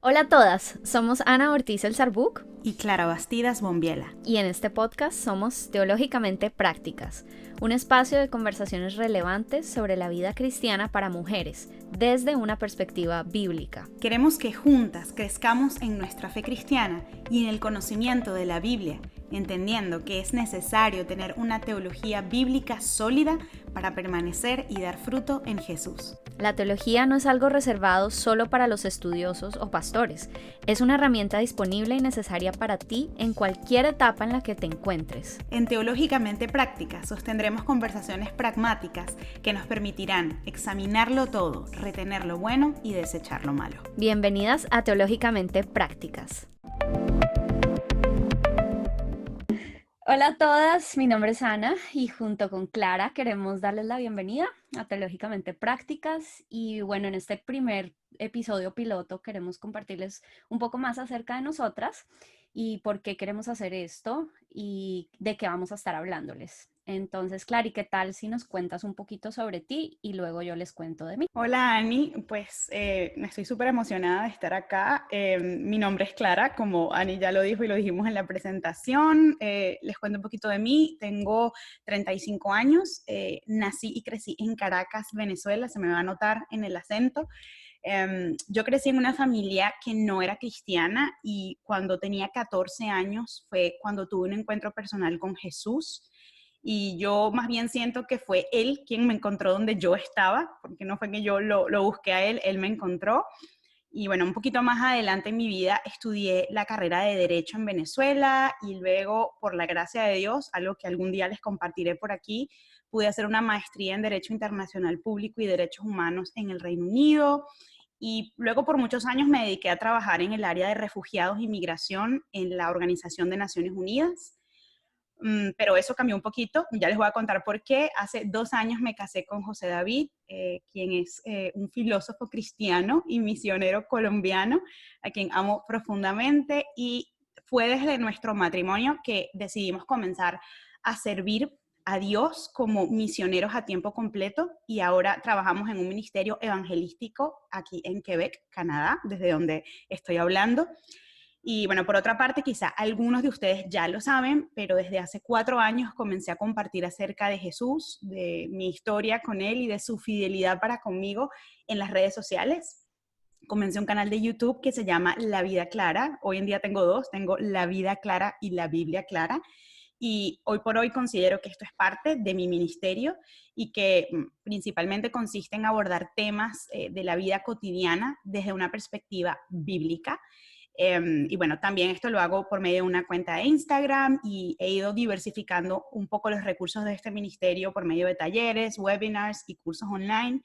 Hola a todas, somos Ana Ortiz El Sarbuc y Clara Bastidas Bombiela. y en este podcast somos Teológicamente Prácticas, un espacio de conversaciones relevantes sobre la vida cristiana para mujeres, desde una perspectiva bíblica. Queremos que juntas crezcamos en nuestra fe cristiana y en el conocimiento de la Biblia, entendiendo que es necesario tener una teología bíblica sólida para permanecer y dar fruto en Jesús. La teología no es algo reservado solo para los estudiosos o pastores, es una herramienta disponible y necesaria para ti en cualquier etapa en la que te encuentres. En Teológicamente Prácticas sostendremos conversaciones pragmáticas que nos permitirán examinarlo todo, retener lo bueno y desechar lo malo. Bienvenidas a Teológicamente Prácticas. Hola a todas, mi nombre es Ana y junto con Clara queremos darles la bienvenida a Teológicamente Prácticas y bueno, en este primer episodio piloto queremos compartirles un poco más acerca de nosotras y por qué queremos hacer esto y de qué vamos a estar hablándoles. Entonces, Clary, ¿qué tal si nos cuentas un poquito sobre ti y luego yo les cuento de mí? Hola Ani, pues estoy súper emocionada de estar acá. Mi nombre es Clara, como Ani ya lo dijo y lo dijimos en la presentación. Les cuento un poquito de mí. Tengo 35 años, nací y crecí en Caracas, Venezuela, se me va a notar en el acento. Yo crecí en una familia que no era cristiana y cuando tenía 14 años fue cuando tuve un encuentro personal con Jesús. Y yo más bien siento que fue él quien me encontró donde yo estaba, porque no fue que yo lo busqué a él me encontró. Y bueno, un poquito más adelante en mi vida estudié la carrera de Derecho en Venezuela y luego, por la gracia de Dios, algo que algún día les compartiré por aquí, pude hacer una maestría en Derecho Internacional Público y Derechos Humanos en el Reino Unido. Y luego por muchos años me dediqué a trabajar en el área de refugiados y migración en la Organización de Naciones Unidas. Pero eso cambió un poquito, ya les voy a contar por qué. Hace 2 años me casé con José David, quien es un filósofo cristiano y misionero colombiano, a quien amo profundamente, y fue desde nuestro matrimonio que decidimos comenzar a servir a Dios como misioneros a tiempo completo, y ahora trabajamos en un ministerio evangelístico aquí en Quebec, Canadá, desde donde estoy hablando. Y bueno, por otra parte, quizá algunos de ustedes ya lo saben, pero desde hace 4 años comencé a compartir acerca de Jesús, de mi historia con él y de su fidelidad para conmigo en las redes sociales. Comencé un canal de YouTube que se llama La Vida Clara. Hoy en día tengo dos, tengo La Vida Clara y La Biblia Clara. Y hoy por hoy considero que esto es parte de mi ministerio y que principalmente consiste en abordar temas de la vida cotidiana desde una perspectiva bíblica. Y bueno, también esto lo hago por medio de una cuenta de Instagram y he ido diversificando un poco los recursos de este ministerio por medio de talleres, webinars y cursos online.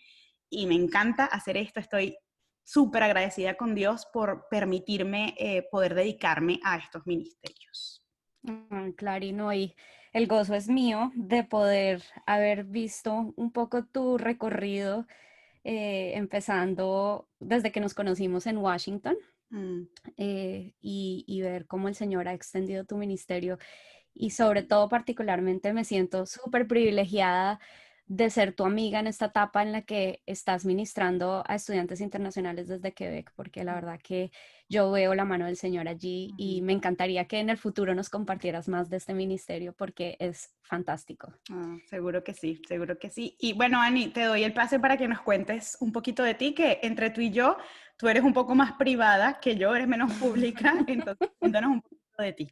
Y me encanta hacer esto. Estoy súper agradecida con Dios por permitirme poder dedicarme a estos ministerios. Clarino, y el gozo es mío de poder haber visto un poco tu recorrido, empezando desde que nos conocimos en Washington, Mm. y ver cómo el Señor ha extendido tu ministerio. Y sobre todo, particularmente, me siento súper privilegiada de ser tu amiga en esta etapa en la que estás ministrando a estudiantes internacionales desde Quebec, porque la verdad que yo veo la mano del Señor allí y me encantaría que en el futuro nos compartieras más de este ministerio porque es fantástico. Seguro que sí, seguro que sí. Y bueno, Ani, te doy el pase para que nos cuentes un poquito de ti, que entre tú y yo, tú eres un poco más privada que yo, eres menos pública, entonces cuéntanos un poquito de ti.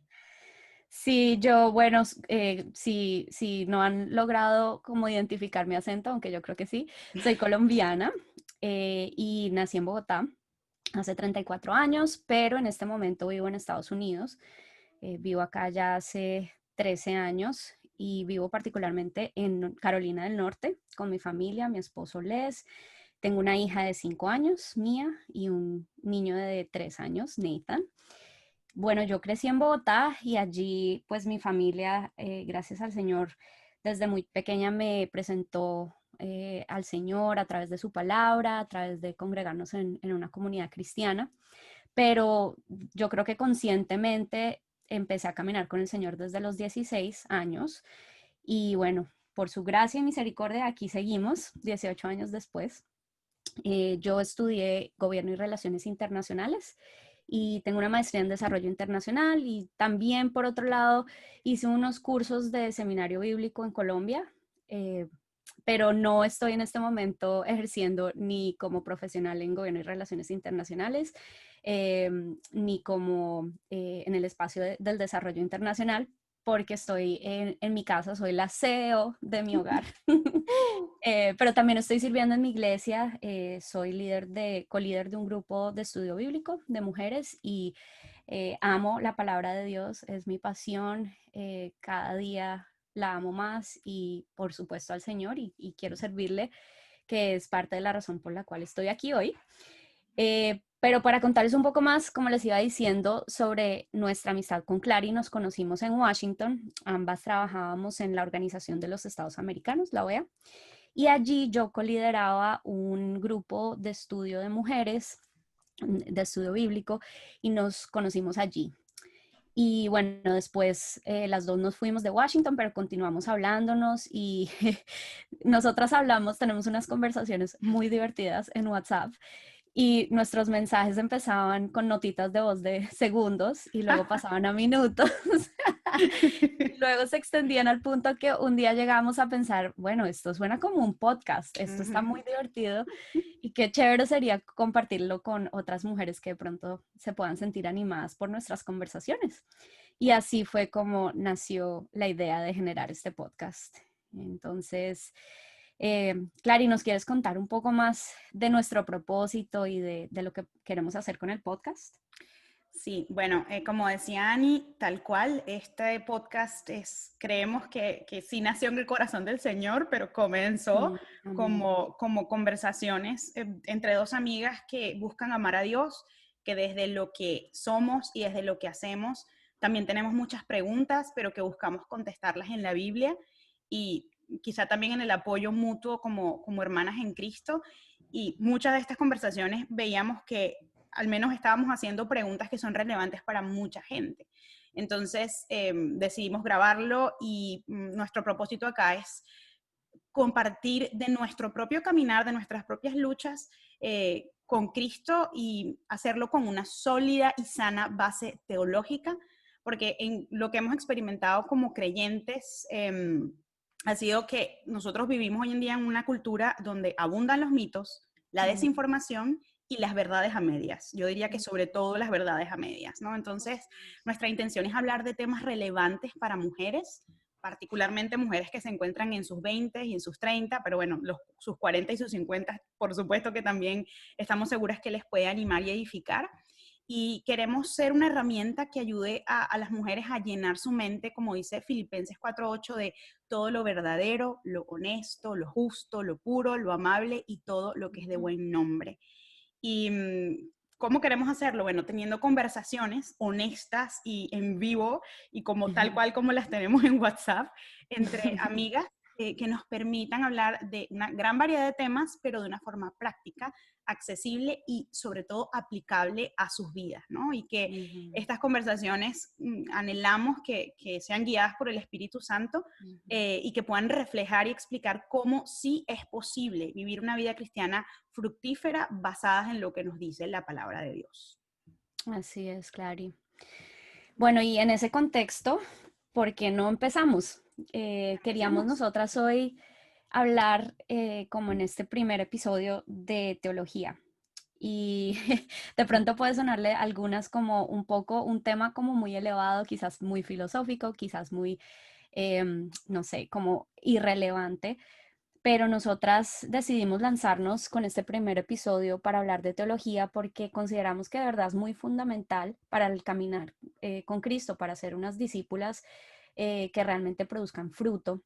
Sí, yo, bueno, si no han logrado como identificar mi acento, aunque yo creo que sí, soy colombiana, y nací en Bogotá hace 34 años, pero en este momento vivo en Estados Unidos. Vivo acá ya hace 13 años y vivo particularmente en Carolina del Norte con mi familia, mi esposo Les. Tengo una hija de 5 años, Mía, y un niño de 3 años, Nathan. Bueno, yo crecí en Bogotá y allí pues mi familia, gracias al Señor, desde muy pequeña me presentó al Señor a través de su palabra, a través de congregarnos en una comunidad cristiana, pero yo creo que conscientemente empecé a caminar con el Señor desde los 16 años y bueno, por su gracia y misericordia aquí seguimos 18 años después. Yo estudié Gobierno y Relaciones Internacionales y tengo una maestría en Desarrollo Internacional y también, por otro lado, hice unos cursos de seminario bíblico en Colombia, eh, pero no estoy en este momento ejerciendo ni como profesional en Gobierno y Relaciones Internacionales, eh, ni como en el espacio del desarrollo internacional, porque estoy en mi casa, soy la CEO de mi hogar. Pero también estoy sirviendo en mi iglesia, soy colíder de un grupo de estudio bíblico de mujeres y amo la palabra de Dios, es mi pasión, cada día la amo más y por supuesto al Señor y quiero servirle, que es parte de la razón por la cual estoy aquí hoy. Pero para contarles un poco más, como les iba diciendo, sobre nuestra amistad con Clary, nos conocimos en Washington, ambas trabajábamos en la Organización de los Estados Americanos, la OEA, y allí yo colideraba un grupo de estudio de mujeres, de estudio bíblico, y nos conocimos allí. Y bueno, después las dos nos fuimos de Washington, pero continuamos hablándonos y nosotras hablamos, tenemos unas conversaciones muy divertidas en WhatsApp y nuestros mensajes empezaban con notitas de voz de segundos y luego pasaban a minutos. Y luego se extendían al punto que un día llegamos a pensar, bueno, esto suena como un podcast, esto está muy divertido y qué chévere sería compartirlo con otras mujeres que de pronto se puedan sentir animadas por nuestras conversaciones. Y así fue como nació la idea de generar este podcast. Entonces, Clary, ¿nos quieres contar un poco más de nuestro propósito y de lo que queremos hacer con el podcast? Sí, bueno, como decía Ani, tal cual, este podcast creemos que sí nació en el corazón del Señor, pero comenzó Amén. como conversaciones entre dos amigas que buscan amar a Dios, que desde lo que somos y desde lo que hacemos, también tenemos muchas preguntas, pero que buscamos contestarlas en la Biblia y quizá también en el apoyo mutuo como hermanas en Cristo. Y muchas de estas conversaciones veíamos que al menos estábamos haciendo preguntas que son relevantes para mucha gente. Entonces decidimos grabarlo y nuestro propósito acá es compartir de nuestro propio caminar, de nuestras propias luchas con Cristo y hacerlo con una sólida y sana base teológica, porque en lo que hemos experimentado como creyentes ha sido que nosotros vivimos hoy en día en una cultura donde abundan los mitos, la desinformación y las verdades a medias. Yo diría que sobre todo las verdades a medias, ¿no? Entonces, nuestra intención es hablar de temas relevantes para mujeres, particularmente mujeres que se encuentran en sus 20 y en sus 30, pero bueno, sus 40 y sus 50, por supuesto que también estamos seguras que les puede animar y edificar. Y queremos ser una herramienta que ayude a las mujeres a llenar su mente, como dice Filipenses 4:8, de todo lo verdadero, lo honesto, lo justo, lo puro, lo amable y todo lo que es de buen nombre. Y ¿cómo queremos hacerlo? Bueno, teniendo conversaciones honestas y en vivo y como tal cual como las tenemos en WhatsApp entre amigas que nos permitan hablar de una gran variedad de temas, pero de una forma práctica, accesible y sobre todo aplicable a sus vidas, ¿no? Y que estas conversaciones anhelamos que sean guiadas por el Espíritu Santo y que puedan reflejar y explicar cómo sí es posible vivir una vida cristiana fructífera basadas en lo que nos dice la palabra de Dios. Así es, Clary. Bueno, y en ese contexto, ¿por qué no empezamos? Queríamos Empecemos. nosotras hoy hablar, como en este primer episodio, de teología. Y de pronto puede sonarle algunas como un poco, un tema como muy elevado, quizás muy filosófico, quizás muy, no sé, como irrelevante, pero nosotras decidimos lanzarnos con este primer episodio para hablar de teología porque consideramos que de verdad es muy fundamental para el caminar con Cristo, para ser unas discípulas que realmente produzcan fruto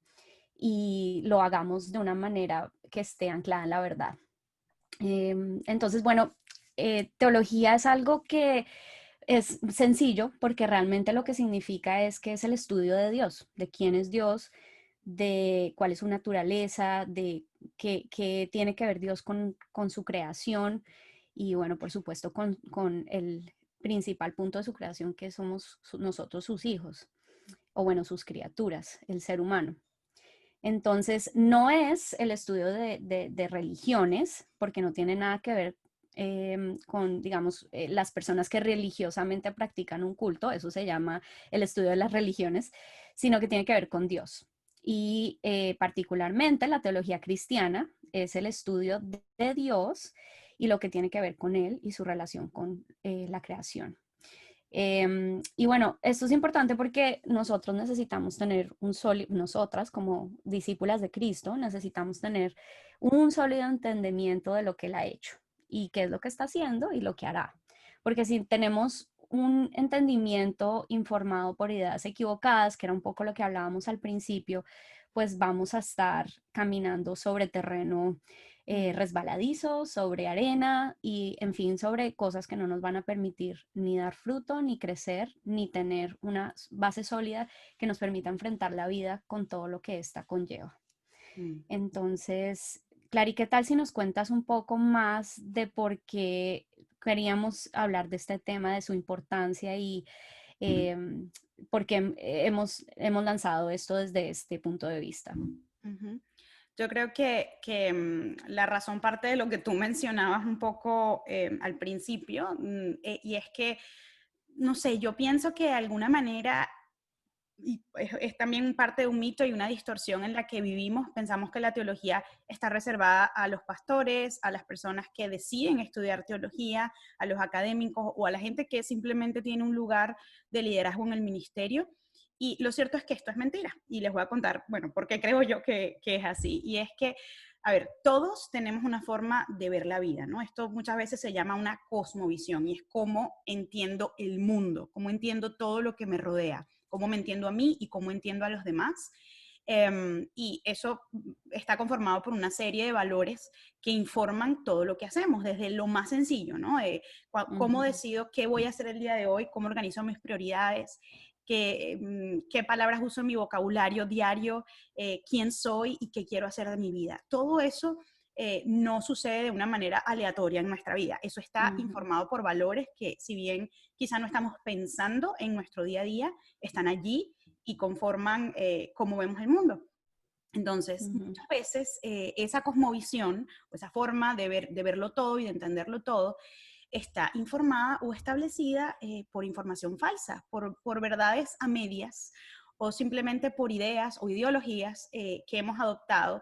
y lo hagamos de una manera que esté anclada en la verdad. Entonces, bueno, teología es algo que es sencillo porque realmente lo que significa es que es el estudio de Dios, de quién es Dios, de cuál es su naturaleza, de qué tiene que ver Dios con su creación y bueno, por supuesto con el principal punto de su creación que somos nosotros sus hijos o bueno, sus criaturas, el ser humano. Entonces, no es el estudio de religiones, porque no tiene nada que ver con, digamos, las personas que religiosamente practican un culto, eso se llama el estudio de las religiones, sino que tiene que ver con Dios. Y particularmente la teología cristiana es el estudio de Dios y lo que tiene que ver con Él y su relación con la creación. Y bueno, esto es importante porque nosotros necesitamos tener nosotras como discípulas de Cristo, necesitamos tener un sólido entendimiento de lo que Él ha hecho y qué es lo que está haciendo y lo que hará. Porque si tenemos un entendimiento informado por ideas equivocadas, que era un poco lo que hablábamos al principio, pues vamos a estar caminando sobre terreno resbaladizo, sobre arena y, en fin, sobre cosas que no nos van a permitir ni dar fruto, ni crecer, ni tener una base sólida que nos permita enfrentar la vida con todo lo que ésta conlleva. Mm. Entonces, Clary, ¿qué tal si nos cuentas un poco más de por qué queríamos hablar de este tema, de su importancia y eh, por qué hemos lanzado esto desde este punto de vista? Ujú. Yo creo que la razón parte de lo que tú mencionabas un poco al principio, y es que, no sé, yo pienso que de alguna manera, y es también parte de un mito y una distorsión en la que vivimos, pensamos que la teología está reservada a los pastores, a las personas que deciden estudiar teología, a los académicos o a la gente que simplemente tiene un lugar de liderazgo en el ministerio. Y lo cierto es que esto es mentira. Y les voy a contar, bueno, por qué creo yo que es así. Y es que, a ver, todos tenemos una forma de ver la vida, ¿no? Esto muchas veces se llama una cosmovisión y es cómo entiendo el mundo, cómo entiendo todo lo que me rodea, cómo me entiendo a mí y cómo entiendo a los demás. Y eso está conformado por una serie de valores que informan todo lo que hacemos, desde lo más sencillo, ¿no? Cómo Ujú, decido qué voy a hacer el día de hoy, cómo organizo mis prioridades, qué palabras uso en mi vocabulario diario, quién soy y qué quiero hacer de mi vida. Todo eso no sucede de una manera aleatoria en nuestra vida. Eso está ujú, informado por valores que, si bien quizá no estamos pensando en nuestro día a día, están allí y conforman cómo vemos el mundo. Entonces, ujú, muchas veces esa cosmovisión o esa forma de verlo todo y de entenderlo todo está informada o establecida por información falsa, por verdades a medias o simplemente por ideas o ideologías que hemos adoptado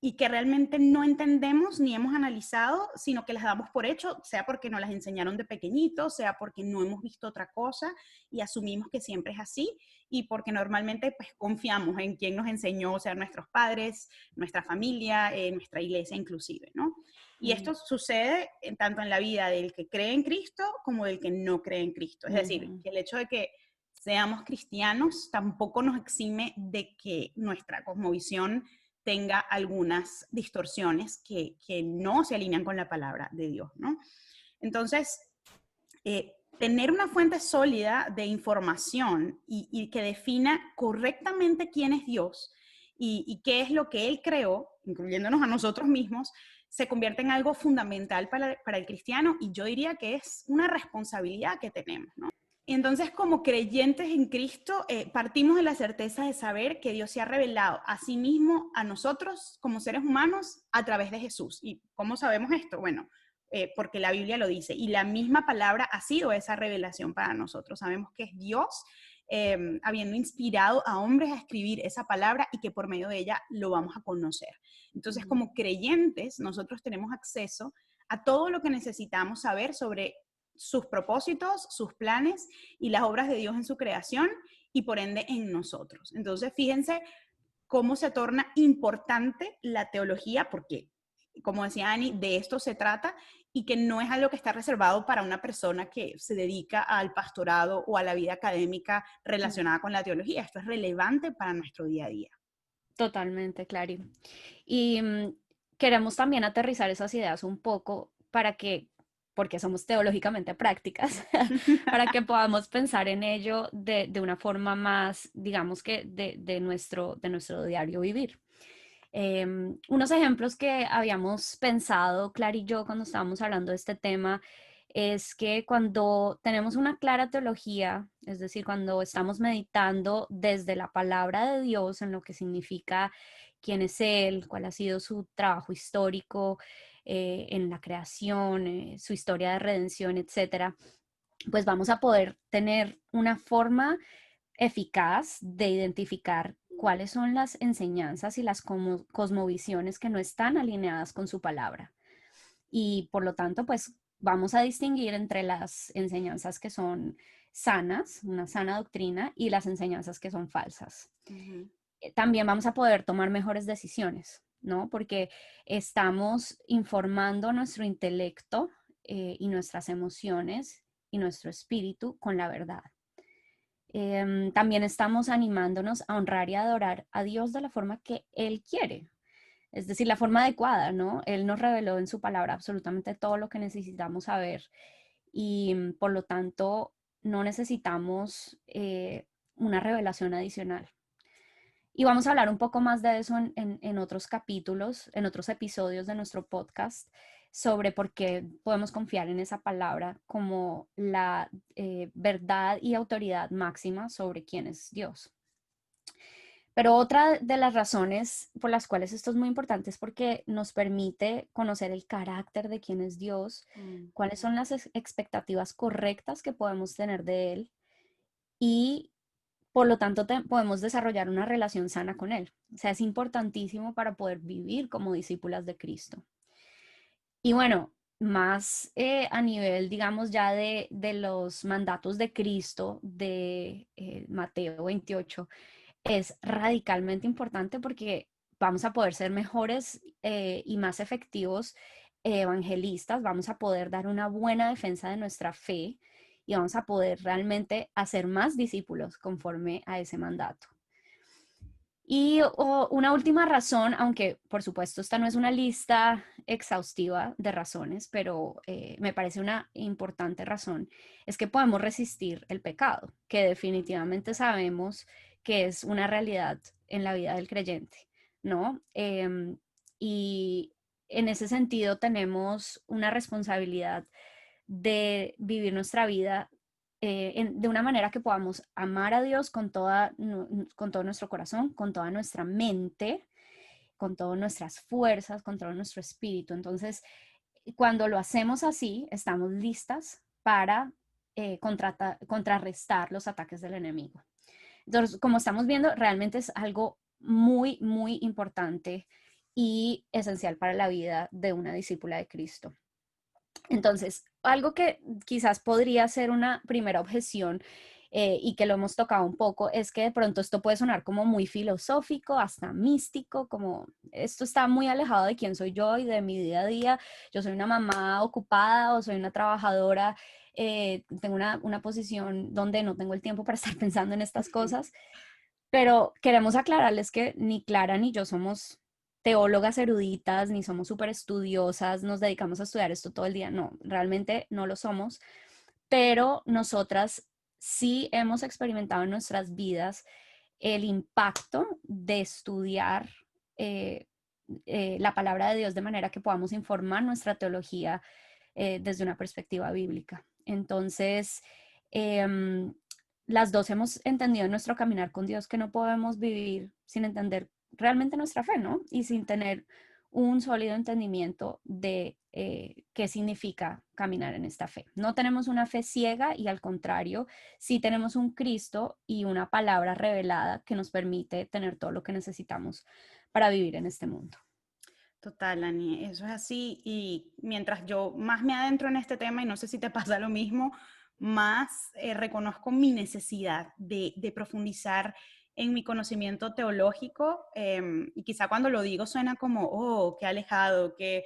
y que realmente no entendemos ni hemos analizado, sino que las damos por hecho, sea porque nos las enseñaron de pequeñitos, sea porque no hemos visto otra cosa y asumimos que siempre es así y porque normalmente pues confiamos en quien nos enseñó, o sea, nuestros padres, nuestra familia, nuestra iglesia inclusive, ¿no? Y ujú, esto sucede tanto en la vida del que cree en Cristo como del que no cree en Cristo. Es decir, ujú, que el hecho de que seamos cristianos tampoco nos exime de que nuestra cosmovisión tenga algunas distorsiones que no se alinean con la palabra de Dios, ¿no? Entonces, tener una fuente sólida de información y que defina correctamente quién es Dios y qué es lo que Él creó, incluyéndonos a nosotros mismos, se convierte en algo fundamental para el cristiano y yo diría que es una responsabilidad que tenemos, ¿no? Y entonces, como creyentes en Cristo, partimos de la certeza de saber que Dios se ha revelado a sí mismo a nosotros como seres humanos a través de Jesús. ¿Y cómo sabemos esto? Bueno, porque la Biblia lo dice. Y la misma palabra ha sido esa revelación para nosotros. Sabemos que es Dios habiendo inspirado a hombres a escribir esa palabra y que por medio de ella lo vamos a conocer. Entonces, ujú, como creyentes, nosotros tenemos acceso a todo lo que necesitamos saber sobre sus propósitos, sus planes y las obras de Dios en su creación y por ende en nosotros. Entonces, fíjense cómo se torna importante la teología, porque, como decía Ani, de esto se trata y que no es algo que está reservado para una persona que se dedica al pastorado o a la vida académica ujú. relacionada con la teología. Esto es relevante para nuestro día a día. Totalmente, Clary. Y queremos también aterrizar esas ideas un poco para que, porque somos teológicamente prácticas, para que podamos pensar en ello de una forma más, digamos que de nuestro diario vivir. Unos ejemplos que habíamos pensado, Clara y yo, cuando estábamos hablando de este tema, es que cuando tenemos una clara teología, es decir, cuando estamos meditando desde la palabra de Dios en lo que significa quién es Él, cuál ha sido su trabajo histórico en la creación, su historia de redención, etcétera, pues vamos a poder tener una forma eficaz de identificar cuáles son las enseñanzas y las cosmovisiones que no están alineadas con su palabra. Y por lo tanto, pues vamos a distinguir entre las enseñanzas que son sanas, una sana doctrina, y las enseñanzas que son falsas. Ujú. También vamos a poder tomar mejores decisiones, ¿no? Porque estamos informando nuestro intelecto y nuestras emociones y nuestro espíritu con la verdad. También estamos animándonos a honrar y adorar a Dios de la forma que Él quiere, es decir, la forma adecuada, ¿no? Él nos reveló en su palabra absolutamente todo lo que necesitamos saber y por lo tanto no necesitamos una revelación adicional. Y vamos a hablar un poco más de eso en otros capítulos, en otros episodios de nuestro podcast, sobre por qué podemos confiar en esa palabra como la verdad y autoridad máxima sobre quién es Dios. Pero otra de las razones por las cuales esto es muy importante es porque nos permite conocer el carácter de quién es Dios, Mm. cuáles son las expectativas correctas que podemos tener de Él y por lo tanto podemos desarrollar una relación sana con Él. O sea, es importantísimo para poder vivir como discípulas de Cristo. Y bueno, más a nivel, digamos, ya de los mandatos de Cristo de Mateo 28 es radicalmente importante porque vamos a poder ser mejores y más efectivos evangelistas, vamos a poder dar una buena defensa de nuestra fe y vamos a poder realmente hacer más discípulos conforme a ese mandato. Y una última razón, aunque por supuesto esta no es una lista exhaustiva de razones, pero me parece una importante razón, es que podemos resistir el pecado, que definitivamente sabemos que es una realidad en la vida del creyente, ¿no? Y en ese sentido tenemos una responsabilidad de vivir nuestra vida de una manera que podamos amar a Dios con todo nuestro corazón, con toda nuestra mente, con todas nuestras fuerzas, con todo nuestro espíritu. Entonces, cuando lo hacemos así, estamos listas para contrarrestar los ataques del enemigo. Entonces, como estamos viendo, realmente es algo muy, muy importante y esencial para la vida de una discípula de Cristo. Entonces, algo que quizás podría ser una primera objeción y que lo hemos tocado un poco es que de pronto esto puede sonar como muy filosófico, hasta místico, como esto está muy alejado de quién soy yo y de mi día a día. Yo soy una mamá ocupada o soy una trabajadora, tengo una posición donde no tengo el tiempo para estar pensando en estas cosas, pero queremos aclararles que ni Clara ni yo somos teólogas eruditas, ni somos súper estudiosas, nos dedicamos a estudiar esto todo el día. No, realmente no lo somos, pero nosotras sí hemos experimentado en nuestras vidas el impacto de estudiar eh, la palabra de Dios de manera que podamos informar nuestra teología desde una perspectiva bíblica. Entonces, em, las dos hemos entendido en nuestro caminar con Dios que no podemos vivir sin entender realmente nuestra fe, ¿no? Y sin tener un sólido entendimiento de qué significa caminar en esta fe. No tenemos una fe ciega y al contrario, sí tenemos un Cristo y una palabra revelada que nos permite tener todo lo que necesitamos para vivir en este mundo. Total, Ani, eso es así. Y mientras yo más me adentro en este tema, y no sé si te pasa lo mismo, más reconozco mi necesidad de profundizar en mi conocimiento teológico. Y quizá cuando lo digo suena como, oh, qué alejado, qué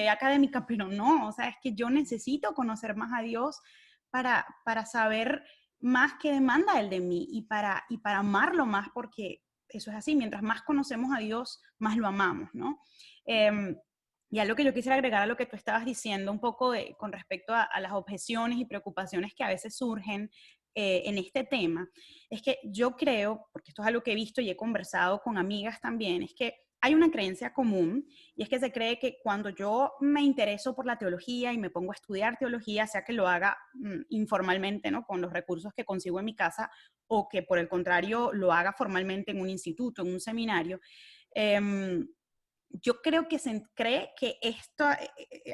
académica, pero no, o sea, es que yo necesito conocer más a Dios para saber más qué demanda Él de mí y para amarlo más, porque eso es así, mientras más conocemos a Dios, más lo amamos, ¿no? Eh, y algo que yo quisiera agregar a lo que tú estabas diciendo un poco con respecto a las objeciones y preocupaciones que a veces surgen en este tema, es que yo creo, porque esto es algo que he visto y he conversado con amigas también, es que hay una creencia común y es que se cree que cuando yo me intereso por la teología y me pongo a estudiar teología, sea que lo haga informalmente, ¿no? Con los recursos que consigo en mi casa o que por el contrario lo haga formalmente en un instituto, en un seminario, Yo creo que se cree que esto,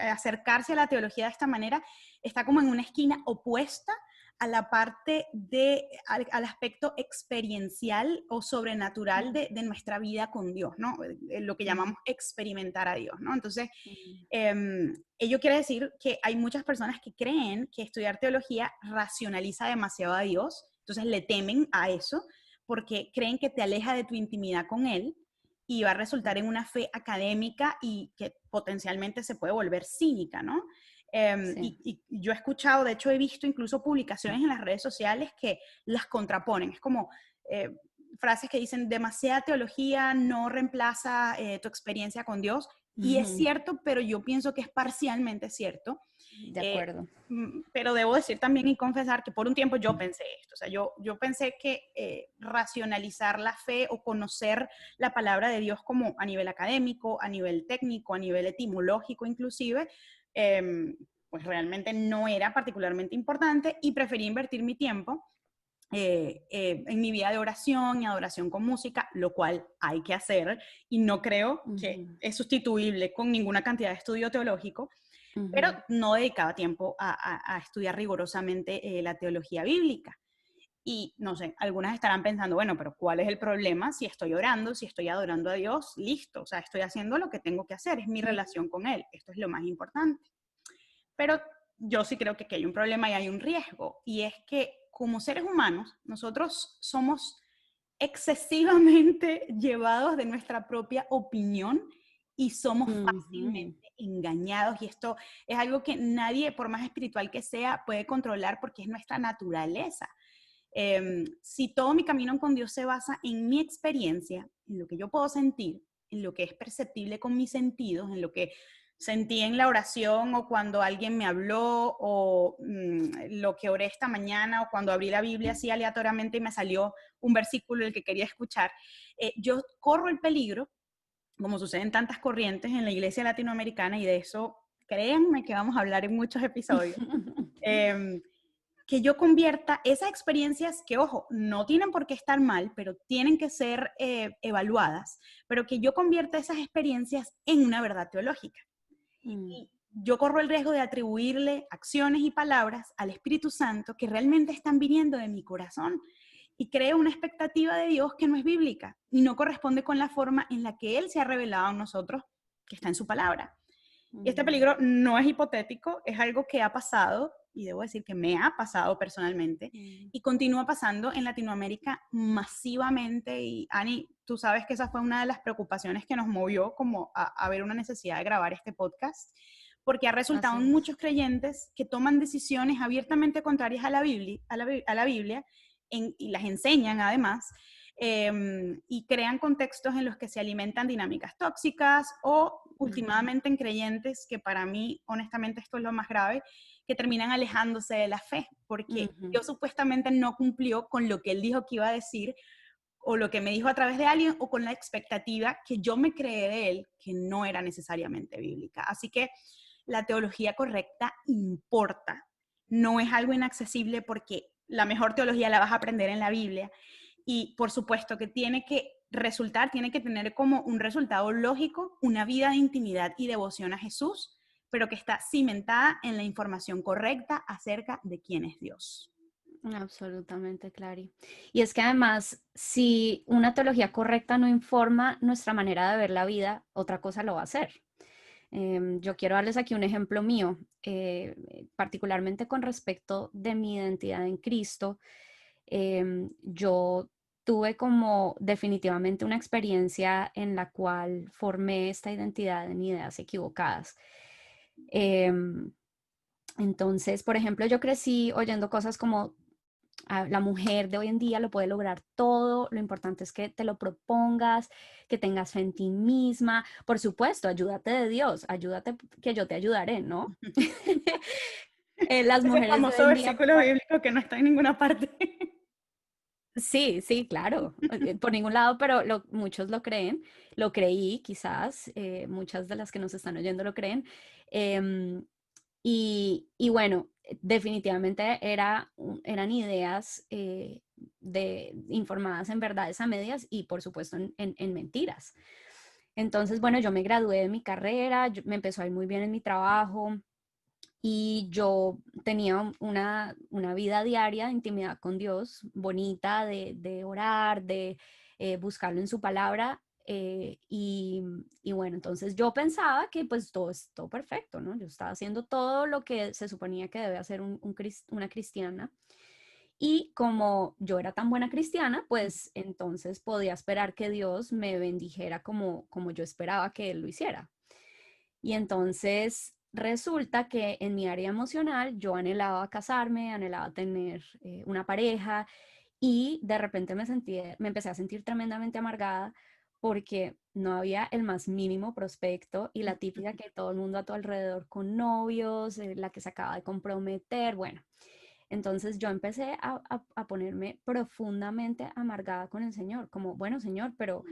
acercarse a la teología de esta manera, está como en una esquina opuesta a la parte al aspecto experiencial o sobrenatural de nuestra vida con Dios, ¿no? Lo que llamamos experimentar a Dios, ¿no? Entonces, ello quiere decir que hay muchas personas que creen que estudiar teología racionaliza demasiado a Dios, entonces le temen a eso, porque creen que te aleja de tu intimidad con Él y va a resultar en una fe académica y que potencialmente se puede volver cínica, ¿no? Sí. Y yo he escuchado, de hecho he visto incluso publicaciones en las redes sociales que las contraponen. Es como frases que dicen, demasiada teología no reemplaza tu experiencia con Dios. Y es cierto, pero yo pienso que es parcialmente cierto. De acuerdo. Pero debo decir también y confesar que por un tiempo yo pensé esto. O sea, yo pensé que racionalizar la fe o conocer la palabra de Dios como a nivel académico, a nivel técnico, a nivel etimológico inclusive, pues realmente no era particularmente importante y preferí invertir mi tiempo en mi vida de oración y adoración con música, lo cual hay que hacer y no creo que es sustituible con ninguna cantidad de estudio teológico, pero no dedicaba tiempo a estudiar rigurosamente la teología bíblica. Y no sé, algunas estarán pensando, bueno, pero ¿cuál es el problema? Si estoy orando, si estoy adorando a Dios, listo, o sea, estoy haciendo lo que tengo que hacer, es mi relación con Él, esto es lo más importante. Pero yo sí creo que aquí hay un problema y hay un riesgo, y es que como seres humanos, nosotros somos excesivamente llevados de nuestra propia opinión y somos fácilmente engañados, y esto es algo que nadie, por más espiritual que sea, puede controlar porque es nuestra naturaleza. Si todo mi camino con Dios se basa en mi experiencia, en lo que yo puedo sentir, en lo que es perceptible con mis sentidos, en lo que sentí en la oración o cuando alguien me habló o lo que oré esta mañana o cuando abrí la Biblia así aleatoriamente y me salió un versículo el que quería escuchar, yo corro el peligro, como sucede en tantas corrientes en la iglesia latinoamericana, y de eso créanme que vamos a hablar en muchos episodios, que yo convierta esas experiencias que, ojo, no tienen por qué estar mal, pero tienen que ser evaluadas, pero que yo convierta esas experiencias en una verdad teológica. Y yo corro el riesgo de atribuirle acciones y palabras al Espíritu Santo que realmente están viniendo de mi corazón, y creo una expectativa de Dios que no es bíblica y no corresponde con la forma en la que Él se ha revelado a nosotros, que está en su palabra. Y este peligro no es hipotético, es algo que ha pasado, y debo decir que me ha pasado personalmente, y continúa pasando en Latinoamérica masivamente. Y Ani, tú sabes que esa fue una de las preocupaciones que nos movió como a ver una necesidad de grabar este podcast, porque ha resultado en muchos creyentes que toman decisiones abiertamente contrarias a la Biblia, y las enseñan además, y crean contextos en los que se alimentan dinámicas tóxicas, o últimamente en creyentes, que para mí, honestamente, esto es lo más grave, que terminan alejándose de la fe, porque Dios supuestamente no cumplió con lo que Él dijo que iba a decir, o lo que me dijo a través de alguien, o con la expectativa que yo me creé de Él, que no era necesariamente bíblica. Así que la teología correcta importa, no es algo inaccesible, porque la mejor teología la vas a aprender en la Biblia, y por supuesto que tiene que tiene que tener como un resultado lógico una vida de intimidad y devoción a Jesús, pero que está cimentada en la información correcta acerca de quién es Dios. Absolutamente, Clary. Y es que además, si una teología correcta no informa nuestra manera de ver la vida, otra cosa lo va a hacer. Yo quiero darles aquí un ejemplo mío, particularmente con respecto de mi identidad en Cristo. Yo tuve como definitivamente una experiencia en la cual formé esta identidad en ideas equivocadas. Entonces, por ejemplo, yo crecí oyendo cosas como la mujer de hoy en día lo puede lograr todo, lo importante es que te lo propongas, que tengas fe en ti misma, por supuesto, ayúdate de Dios, ayúdate que yo te ayudaré, ¿no? Las Ese mujeres de hoy famoso en día, versículo bíblico que no está en ninguna parte. sí, sí, claro, por ningún lado, pero muchos lo creen, lo creí quizás, muchas de las que nos están oyendo lo creen. em, y bueno, definitivamente eran ideas informadas en verdades a medias y por supuesto en mentiras. Entonces, bueno, yo me gradué de mi carrera, me empezó a ir muy bien en mi trabajo y yo tenía una vida diaria de intimidad con Dios, bonita, de orar, de buscarlo en su palabra. Y bueno, entonces yo pensaba que pues todo es todo perfecto, ¿no? Yo estaba haciendo todo lo que se suponía que debe hacer una cristiana. Y como yo era tan buena cristiana, pues entonces podía esperar que Dios me bendijera como yo esperaba que Él lo hiciera. Y entonces resulta que en mi área emocional yo anhelaba casarme, anhelaba tener una pareja y de repente me empecé a sentir tremendamente amargada porque no había el más mínimo prospecto y la típica que todo el mundo a tu alrededor con novios, la que se acaba de comprometer, bueno. Entonces yo empecé a ponerme profundamente amargada con el Señor, como, bueno, Señor, pero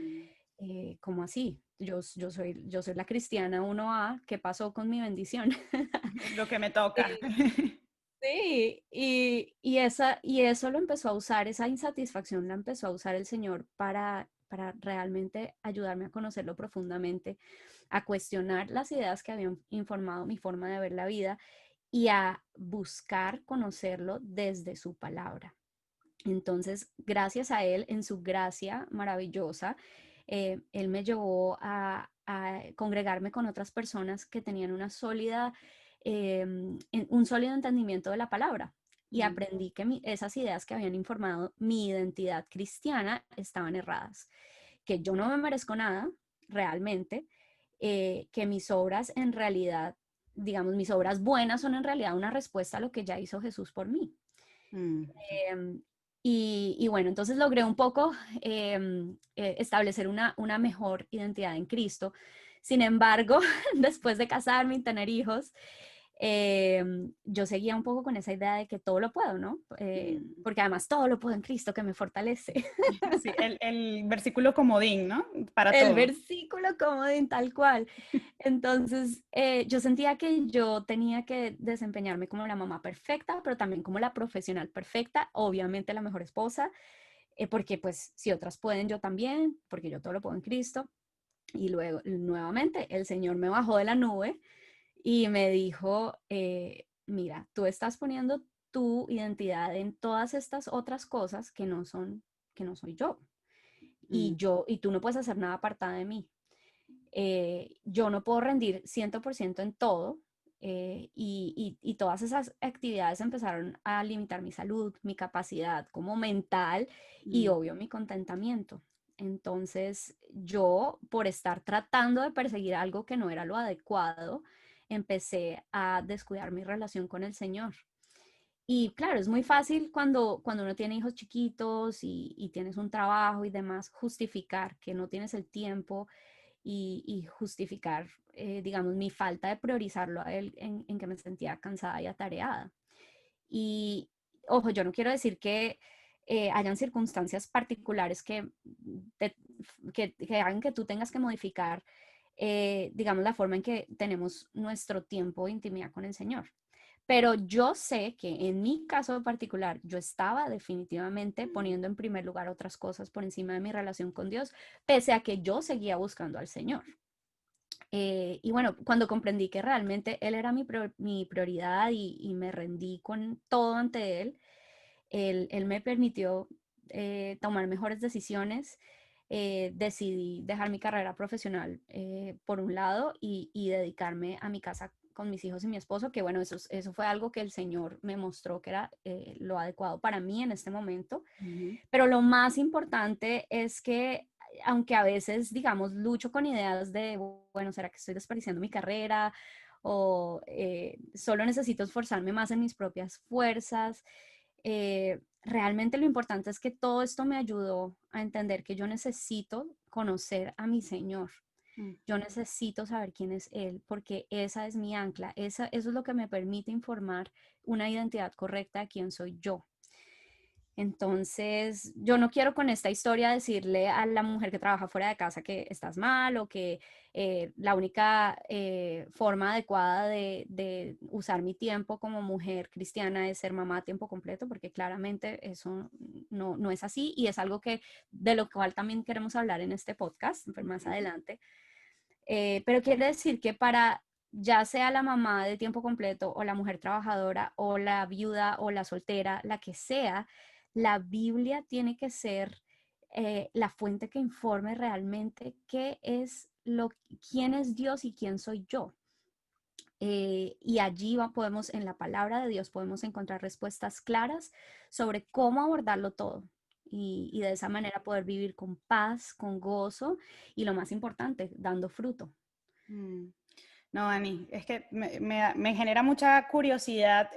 ¿cómo así? Yo soy la cristiana 1A, ¿qué pasó con mi bendición? Lo que me toca. Eh, Sí, y eso lo empezó a usar, esa insatisfacción la empezó a usar el Señor para realmente ayudarme a conocerlo profundamente, a cuestionar las ideas que habían informado mi forma de ver la vida y a buscar conocerlo desde su palabra. Entonces, gracias a él, en su gracia maravillosa, él me llevó a congregarme con otras personas que tenían un sólido entendimiento de la palabra. Y Mm, aprendí que esas ideas que habían informado mi identidad cristiana estaban erradas, que yo no me merezco nada realmente, que mis obras en realidad, digamos, mis obras buenas son en realidad una respuesta a lo que ya hizo Jesús por mí. mm. Em, y bueno, entonces logré un poco establecer una mejor identidad en Cristo. Sin embargo, después de casarme y tener hijos, yo seguía un poco con esa idea de que todo lo puedo, ¿no? Mm. Porque además todo lo puedo en Cristo que me fortalece. Sí, el versículo comodín, ¿no? Para El todo. versículo comodín tal cual. Entonces, yo sentía que yo tenía que desempeñarme como la mamá perfecta, pero también como la profesional perfecta, obviamente la mejor esposa, porque pues si otras pueden, yo también, porque yo todo lo puedo en Cristo. Y luego, nuevamente, el Señor me bajó de la nube y me dijo, mira, tú estás poniendo tu identidad en todas estas otras cosas que no soy yo. Mm, Y tú no puedes hacer nada apartada de mí. Yo no puedo rendir 100% en todo, y todas esas actividades empezaron a limitar mi salud, mi capacidad como mental y mm, obvio mi contentamiento. Entonces yo, por estar tratando de perseguir algo que no era lo adecuado, empecé a descuidar mi relación con el Señor. Y claro, es muy fácil cuando uno tiene hijos chiquitos y tienes un trabajo y demás, justificar que no tienes el tiempo y justificar, digamos, mi falta de priorizarlo a él en que me sentía cansada y atareada. Y, ojo, yo no quiero decir que hayan circunstancias particulares te- que hagan que tú tengas que modificar, digamos, la forma en que tenemos nuestro tiempo de intimidad con el Señor. Pero yo sé que en mi caso particular, yo estaba definitivamente mm, poniendo en primer lugar otras cosas por encima de mi relación con Dios, pese a que yo seguía buscando al Señor. Y bueno, cuando comprendí que realmente Él era mi prioridad y me rendí con todo ante Él, Él me permitió tomar mejores decisiones. Decidí dejar mi carrera profesional por un lado y dedicarme a mi casa con mis hijos y mi esposo, que bueno, eso fue algo que el Señor me mostró que era lo adecuado para mí en este momento. ujú, Pero lo más importante es que, aunque a veces, digamos, lucho con ideas de, bueno, ¿será que estoy desperdiciando mi carrera? O solo necesito esforzarme más en mis propias fuerzas. Realmente lo importante es que todo esto me ayudó a entender que yo necesito conocer a mi Señor. mm. Yo necesito saber quién es Él, porque esa es mi ancla. Eso es lo que me permite informar una identidad correcta de quién soy yo. Entonces, yo no quiero con esta historia decirle a la mujer que trabaja fuera de casa que estás mal o que la única forma adecuada de usar mi tiempo como mujer cristiana es ser mamá a tiempo completo, porque claramente eso no es así y es algo de lo cual también queremos hablar en este podcast más adelante. Pero quiere decir que para ya sea la mamá de tiempo completo o la mujer trabajadora o la viuda o la soltera, la que sea, la Biblia tiene que ser la fuente que informe realmente quién es Dios y quién soy yo. Y allí podemos, en la palabra de Dios, podemos encontrar respuestas claras sobre cómo abordarlo todo. Y de esa manera poder vivir con paz, con gozo y lo más importante, dando fruto. Mm. No, Dani, es que me genera mucha curiosidad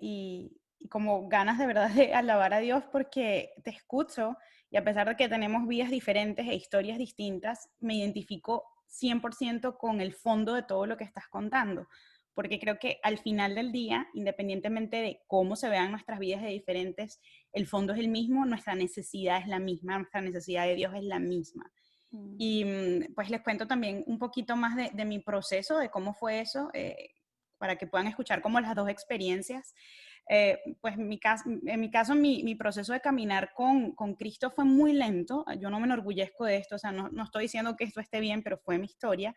y como ganas de verdad de alabar a Dios porque te escucho y a pesar de que tenemos vidas diferentes e historias distintas, me identifico 100% con el fondo de todo lo que estás contando, porque creo que al final del día, independientemente de cómo se vean nuestras vidas de diferentes, el fondo es el mismo, nuestra necesidad es la misma, nuestra necesidad de Dios es la misma. Mm. Y pues les cuento también un poquito más de mi proceso, de cómo fue eso, para que puedan escuchar como las dos experiencias. Pues en mi caso, mi proceso de caminar con Cristo fue muy lento. Yo no me enorgullezco de esto, o sea, no estoy diciendo que esto esté bien, pero fue mi historia.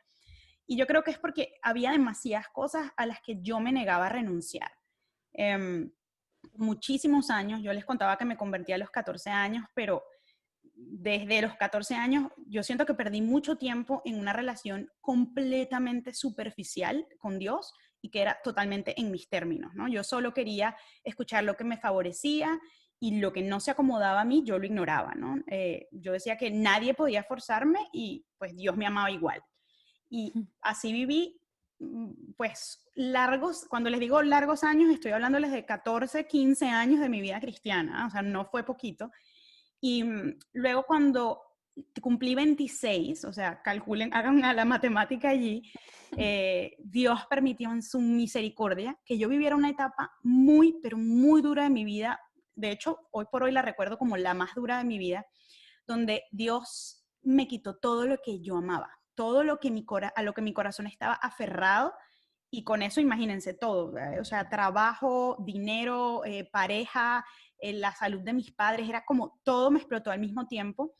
Y yo creo que es porque había demasiadas cosas a las que yo me negaba a renunciar. Em, Muchísimos años, yo les contaba que me convertí a los 14 años, pero desde los 14 años yo siento que perdí mucho tiempo en una relación completamente superficial con Dios y que era totalmente en mis términos, ¿no? Yo solo quería escuchar lo que me favorecía y lo que no se acomodaba a mí yo lo ignoraba, ¿no? Yo decía que nadie podía forzarme y pues Dios me amaba igual. Y así viví pues largos, cuando les digo largos años, estoy hablándoles de 14, 15 años de mi vida cristiana, o sea, no fue poquito. Y luego cuando cumplí 26, o sea, calculen, hagan la matemática allí, Dios permitió en su misericordia que yo viviera una etapa muy, pero muy dura de mi vida. De hecho, hoy por hoy la recuerdo como la más dura de mi vida, donde Dios me quitó todo lo que yo amaba, todo lo que a lo que mi corazón estaba aferrado. Y con eso imagínense todo, o sea, trabajo, dinero, pareja, la salud de mis padres, era como todo me explotó al mismo tiempo.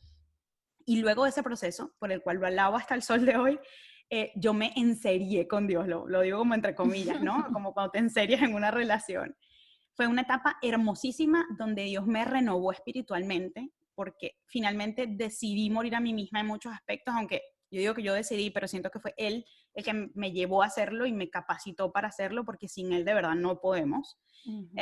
Y luego de ese proceso, por el cual lo alabo hasta el sol de hoy, yo me enserié con Dios, lo digo como entre comillas, ¿no? Como cuando te enserias en una relación. Fue una etapa hermosísima donde Dios me renovó espiritualmente, porque finalmente decidí morir a mí misma en muchos aspectos, aunque yo digo que yo decidí, pero siento que fue Él el que me llevó a hacerlo y me capacitó para hacerlo, porque sin Él de verdad no podemos. Ujú.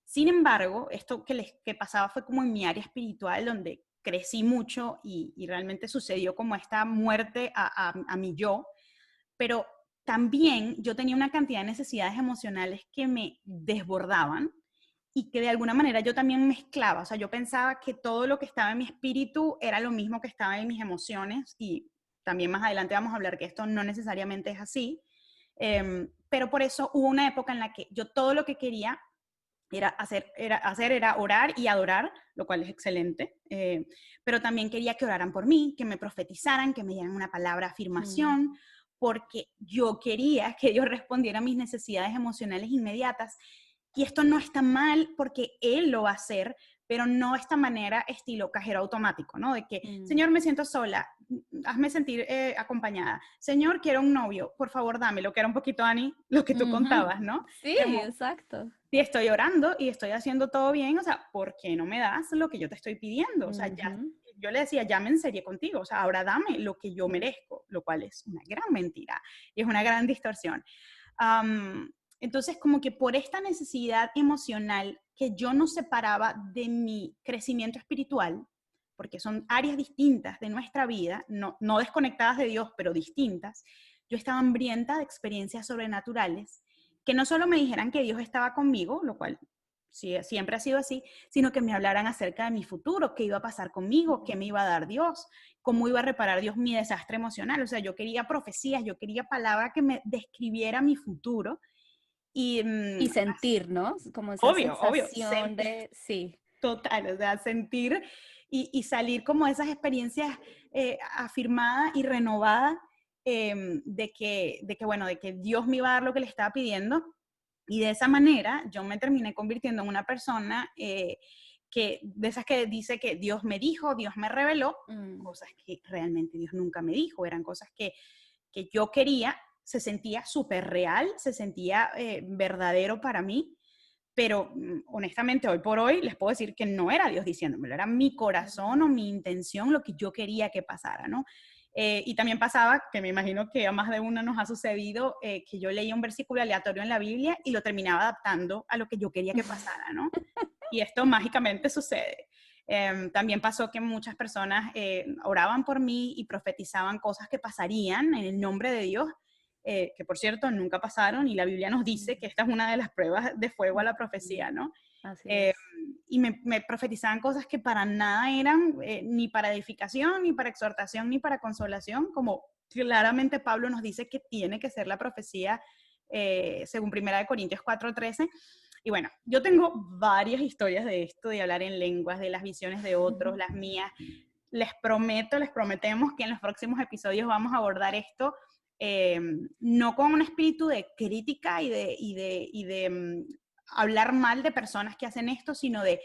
Sin embargo, esto que pasaba fue como en mi área espiritual, donde crecí mucho y realmente sucedió como esta muerte a mi yo, pero también yo tenía una cantidad de necesidades emocionales que me desbordaban y que de alguna manera yo también mezclaba, o sea, yo pensaba que todo lo que estaba en mi espíritu era lo mismo que estaba en mis emociones y también más adelante vamos a hablar que esto no necesariamente es así, pero por eso hubo una época en la que yo todo lo que quería era orar y adorar, lo cual es excelente, pero también quería que oraran por mí, que me profetizaran, que me dieran una palabra de Mm. afirmación, porque yo quería que Dios respondiera a mis necesidades emocionales inmediatas. Y esto no está mal porque Él lo va a hacer, pero no esta manera estilo cajero automático, ¿no? De que, Mm. Señor, me siento sola, hazme sentir acompañada. Señor, quiero un novio, por favor, dame, lo que era un poquito, Ani, lo que tú Ujú. contabas, ¿no? Sí, Como, exacto. si estoy orando y estoy haciendo todo bien, o sea, ¿por qué no me das lo que yo te estoy pidiendo? O sea, ya, Ujú. yo le decía, ya me enserié contigo, o sea, ahora dame lo que yo merezco, lo cual es una gran mentira y es una gran distorsión. Um, entonces, como que por esta necesidad emocional que yo no separaba de mi crecimiento espiritual, porque son áreas distintas de nuestra vida, no desconectadas de Dios, pero distintas, yo estaba hambrienta de experiencias sobrenaturales que no solo me dijeran que Dios estaba conmigo, lo cual sí, siempre ha sido así, sino que me hablaran acerca de mi futuro, qué iba a pasar conmigo, qué me iba a dar Dios, cómo iba a reparar Dios mi desastre emocional. O sea, yo quería profecías, yo quería palabra que me describiera mi futuro. Y Y sentir, ¿no? Como esa obvio, sensación de, sí. total, o sea, sentir y salir como de esas experiencias afirmada y renovada bueno, de que Dios me iba a dar lo que le estaba pidiendo. Y de esa manera yo me terminé convirtiendo en una persona de esas que dice que Dios me dijo, Dios me reveló, Mm. cosas que realmente Dios nunca me dijo, eran cosas que que yo quería se sentía súper real, se sentía verdadero para mí, pero honestamente hoy por hoy les puedo decir que no era Dios diciéndomelo, era mi corazón o mi intención lo que yo quería que pasara, ¿no? Y también pasaba, que me imagino que a más de una nos ha sucedido, que yo leía un versículo aleatorio en la Biblia y lo terminaba adaptando a lo que yo quería que pasara, ¿no? Y esto mágicamente sucede. También pasó que muchas personas oraban por mí y profetizaban cosas que pasarían en el nombre de Dios, que por cierto nunca pasaron, y la Biblia nos dice que esta es una de las pruebas de fuego a la profecía, ¿no? Así Eh, es. y me profetizaban cosas que para nada eran ni para edificación, ni para exhortación, ni para consolación, como claramente Pablo nos dice que tiene que ser la profecía según 1 Corintios 4:13. Y bueno, yo tengo varias historias de esto, de hablar en lenguas, de las visiones de otros, las mías. Les prometo, les prometemos que en los próximos episodios vamos a abordar esto, no con un espíritu de crítica y de hablar mal de personas que hacen esto, sino de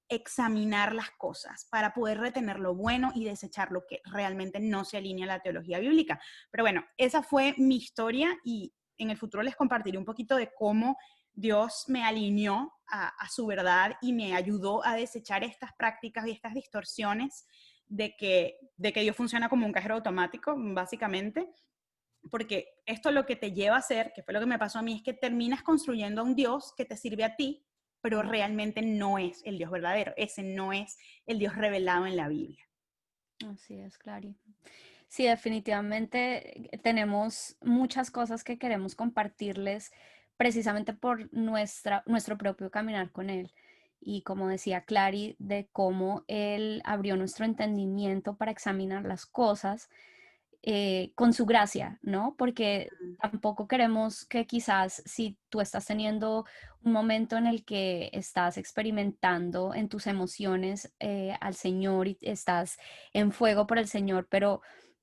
examinar las cosas para poder retener lo bueno y desechar lo que realmente no se alinea a la teología bíblica. Pero bueno, esa fue mi historia y en el futuro les compartiré un poquito de cómo Dios me alineó a su verdad y me ayudó a desechar estas prácticas y estas distorsiones de que Dios funciona como un cajero automático, básicamente, porque esto lo que te lleva a hacer, que fue lo que me pasó a mí, es que terminas construyendo a un Dios que te sirve a ti, pero realmente no es el Dios verdadero, ese no es el Dios revelado en la Biblia. Así es, Clary. Sí, definitivamente tenemos muchas cosas que queremos compartirles precisamente por nuestro propio caminar con Él. Y como decía Clary, de cómo Él abrió nuestro entendimiento para examinar las cosas con su gracia, ¿no? Porque tampoco queremos que quizás si tú estás teniendo un momento en el que estás experimentando en tus emociones al Señor y estás en fuego por el Señor, pero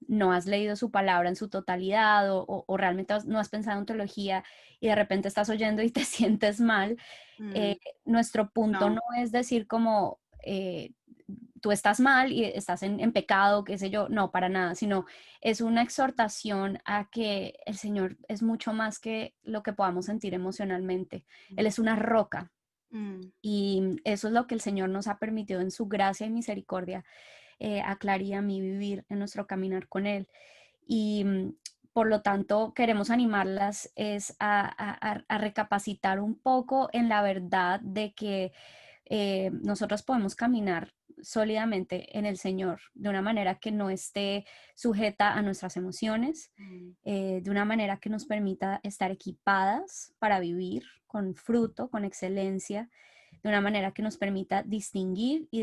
no has leído su palabra en su totalidad o realmente no has pensado en teología y de repente estás oyendo y te sientes mal, Mm, nuestro punto no. no es decir como tú estás mal y estás en pecado, qué sé yo, no, para nada, sino es una exhortación a que el Señor es mucho más que lo que podamos sentir emocionalmente. Él es una roca. Mm, Y eso es lo que el Señor nos ha permitido en su gracia y misericordia a Clara y a mí vivir en nuestro caminar con Él. Y por lo tanto, queremos animarlas es a recapacitar un poco en la verdad de que nosotros podemos caminar sólidamente en el Señor de una manera que no esté sujeta a nuestras emociones, mm, de una manera que nos permita estar equipadas para vivir con fruto, con excelencia, de una manera que nos permita distinguir y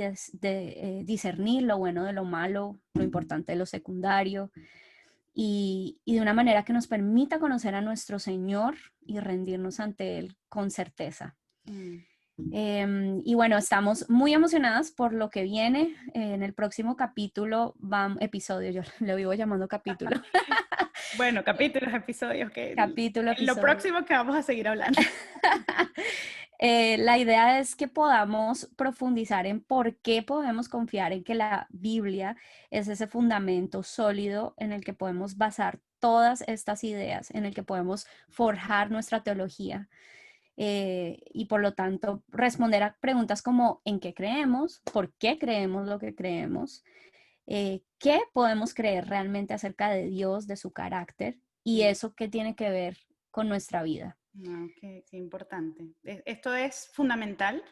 discernir lo bueno de lo malo, lo importante de lo secundario, y de una manera que nos permita conocer a nuestro Señor y rendirnos ante Él con certeza. mm. Y bueno, estamos muy emocionadas por lo que viene en el próximo capítulo, episodio, yo lo vivo llamando capítulo, Bueno, capítulos, episodios, que capítulo, en lo episodio. próximo que vamos a seguir hablando. La idea es que podamos profundizar en por qué podemos confiar en que la Biblia es ese fundamento sólido en el que podemos basar todas estas ideas, en el que podemos forjar nuestra teología. Y por lo tanto responder a preguntas como ¿en qué creemos? ¿Por qué creemos lo que creemos? ¿Qué podemos creer realmente acerca de Dios, de su carácter? Y Mm. eso qué tiene que ver con nuestra vida. No, qué importante. Esto es fundamental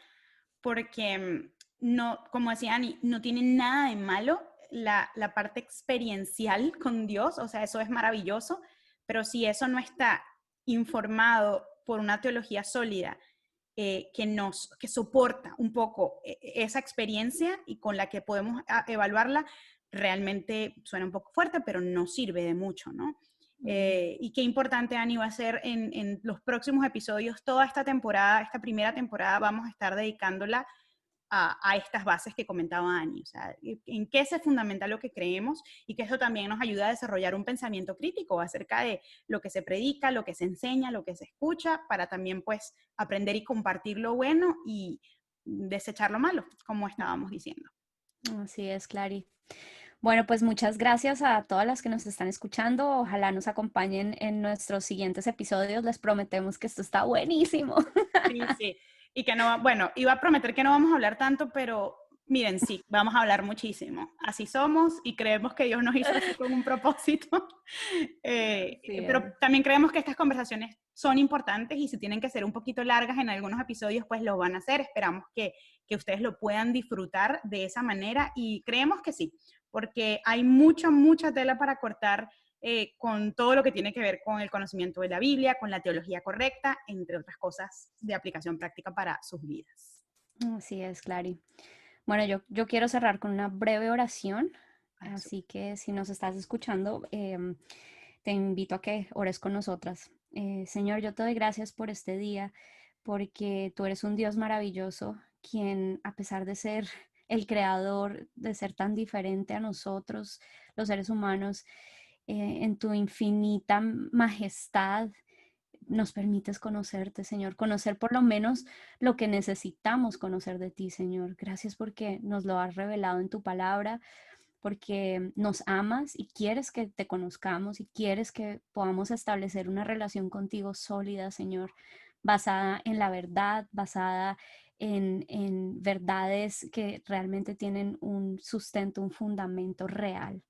porque no, como decía Ani, no tiene nada de malo la parte experiencial con Dios, o sea, eso es maravilloso, pero si eso no está informado por una teología sólida que soporta un poco esa experiencia y con la que podemos evaluarla, realmente suena un poco fuerte, pero no sirve de mucho, ¿no? Y qué importante, Ani, va a ser en los próximos episodios, toda esta temporada, esta primera temporada, vamos a estar dedicándola a estas bases que comentaba Ani, o sea, en qué se fundamenta lo que creemos y que eso también nos ayuda a desarrollar un pensamiento crítico acerca de lo que se predica, lo que se enseña, lo que se escucha, para también pues aprender y compartir lo bueno y desechar lo malo, como estábamos diciendo. Así es, Clary. Bueno, pues muchas gracias a todas las que nos están escuchando. Ojalá nos acompañen en nuestros siguientes episodios. Les prometemos que esto está buenísimo. Sí, sí. Y que no, bueno, iba a prometer que no vamos a hablar tanto, pero miren, sí, vamos a hablar muchísimo. Así somos y creemos que Dios nos hizo así con un propósito. Así Pero es. también creemos que estas conversaciones son importantes y si tienen que ser un poquito largas en algunos episodios, pues lo van a hacer. Esperamos que ustedes lo puedan disfrutar de esa manera y creemos que sí, porque hay mucha, mucha tela para cortar con todo lo que tiene que ver con el conocimiento de la Biblia, con la teología correcta, entre otras cosas de aplicación práctica para sus vidas. Así es, Clary. Bueno, yo quiero cerrar con una breve oración, Ay, así que si nos estás escuchando, te invito a que ores con nosotras. Señor, yo te doy gracias por este día, porque tú eres un Dios maravilloso, quien a pesar de ser el creador, de ser tan diferente a nosotros, los seres humanos, en tu infinita majestad, nos permites conocerte, Señor, conocer por lo menos lo que necesitamos conocer de ti, Señor. Gracias porque nos lo has revelado en tu palabra, porque nos amas y quieres que te conozcamos y quieres que podamos establecer una relación contigo sólida, Señor, basada en la verdad, basada en verdades que realmente tienen un sustento, un fundamento real.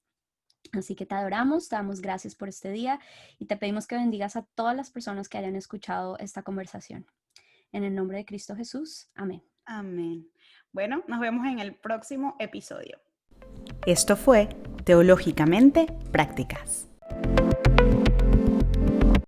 Así que te adoramos, te damos gracias por este día y te pedimos que bendigas a todas las personas que hayan escuchado esta conversación. En el nombre de Cristo Jesús, amén. amén. Bueno, nos vemos en el próximo episodio. Esto fue Teológicamente Prácticas.